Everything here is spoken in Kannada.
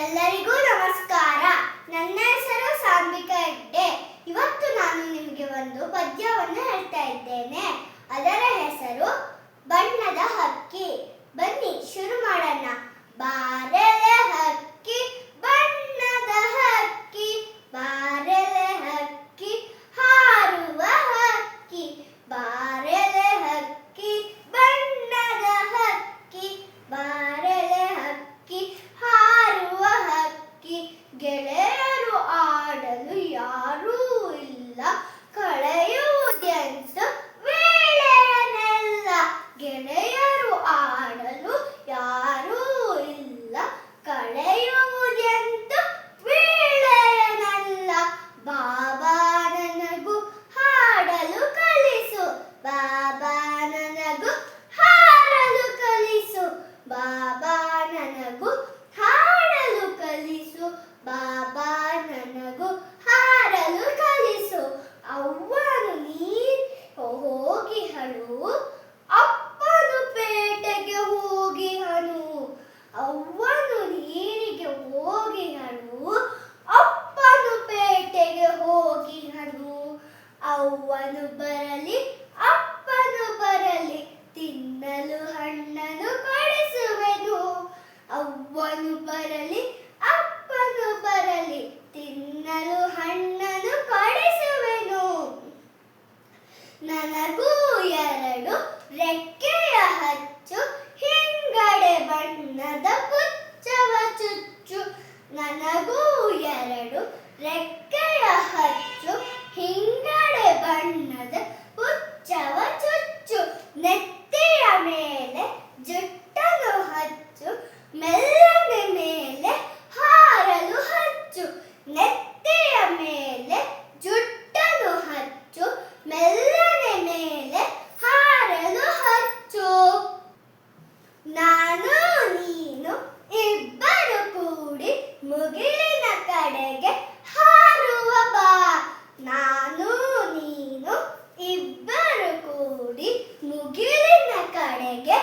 ಎಲ್ಲರಿಗೂ ನಮಸ್ಕಾರ. ನನ್ನ ಹೆಸರು ಸಾಂಬಿಕಾ ಹೆಗ್ಡೆ. ಇವತ್ತು ನಾನು ನಿಮಗೆ ಒಂದು ಪದ್ಯವನ್ನು ಹೇಳ್ತಾ ಇದ್ದೇನೆ. ಅದರ ಹೆಸರು ಬಣ್ಣದ ಹಕ್ಕಿ. ಬನ್ನಿ ಶುರು ಮಾಡೋಣ. ಬಾರೆಲೆ ಹಕ್ಕಿ ಬಣ್ಣದ ಹಕ್ಕಿ, ಬಾರೆಲೆ ಹಕ್ಕಿ ಹಾರುವ ಹಕ್ಕಿ, ಬಾರೆಲೆ ಹಕ್ಕಿ ಬಣ್ಣದ ಹಕ್ಕಿ, ಬಾರೆಲೆ ಹಕ್ಕಿ ಹಾರುವ ಹಕ್ಕಿ. ಗೆಳೆಯರು ಆಡಲು ಯಾರೂ ಇಲ್ಲ, ಕಳೆಯುವುದೆಂದು ವೇಳೆಯನ್ನೆಲ್ಲ. ಗೆಳೆಯರು ಆಡಲು ಯಾರೂ ಇಲ್ಲ, ಕಳೆಯುವುದೆಂದು ವೇಳೆಯನ್ನೆಲ್ಲ. ಬಾಬಾ ನನಗೂ ಹಾಡಲು ಕಲಿಸು, ಬಾಬಾ ನನಗೂ ಹಾಡಲು ಕಲಿಸು, ಬಾಬಾ ನನಗೂ ಹಾಡಲು ಕಲಿಸು, ಬಾಬಾ ನನಗೂ ಹಾಡಲು ಕಲಿಸು. ಅವ್ವನು ನೀರ್ ಹೋಗಿಹಳು, ಅಪ್ಪನು ಪೇಟೆಗೆ ಹೋಗಿಹನು. ಅವ್ವನು ನೀರಿಗೆ ಹೋಗಿಹಳು, ಅಪ್ಪನು ಪೇಟೆಗೆ ಹೋಗಿಹನು. ಅವ್ವನು ಬರಲಿ ಅಪ್ಪನು ಬರಲಿ, ತಿನ್ನಲು ಹಣ್ಣನ್ನು ಕೊಡಿಸುವೆನು. ಅವ್ವನು ಬರಲಿ ಅಪ್ಪನು ಬರಲಿ, ತಿನ್ನಲು ಹಣ್ಣನ್ನು ಕೊಡಿಸುವೆನು. ನನಗೂ ಎರಡು ರೆಕ್ಕೆಯ ಹಚ್ಚು, ಹಿಂಗಡೆ ಬಣ್ಣದ ಪುಚ್ಚವ ಚುಚ್ಚು. ನನಗೂ ಎರಡು ರೆಕ್ಕೆಯ ಹಚ್ಚು, ಹಿಂಗಡೆ ಬಣ್ಣದ ಪುಚ್ಚವ ಚುಚ್ಚು. ನೆತ್ತಿಯ ಮೇಲೆ ಜುಟ್ಟನ್ನು ಹಚ್ಚು, ಮೆಲ್ಲನೆ ಮೇಲೆ ಹಾರಲು ಹಚ್ಚು. ನೆತ್ತಿಯ ಮೇಲೆ ಜುಟ್ಟನ್ನು ಹಚ್ಚು, ಮೆಲ್ಲನೆ ಮೇಲೆ ಹಾರಲು ಹಚ್ಚು. ನಾನು ನೀನು ಇಬ್ಬರು ಕೂಡಿ ಮುಗಿಲಿನ ಕಡೆಗೆ ಹಾರುವ ಬಾ. ನಾನು ನೀನು ಇಬ್ಬರು ಕೂಡಿ ಮುಗಿಲಿನ ಕಡೆಗೆ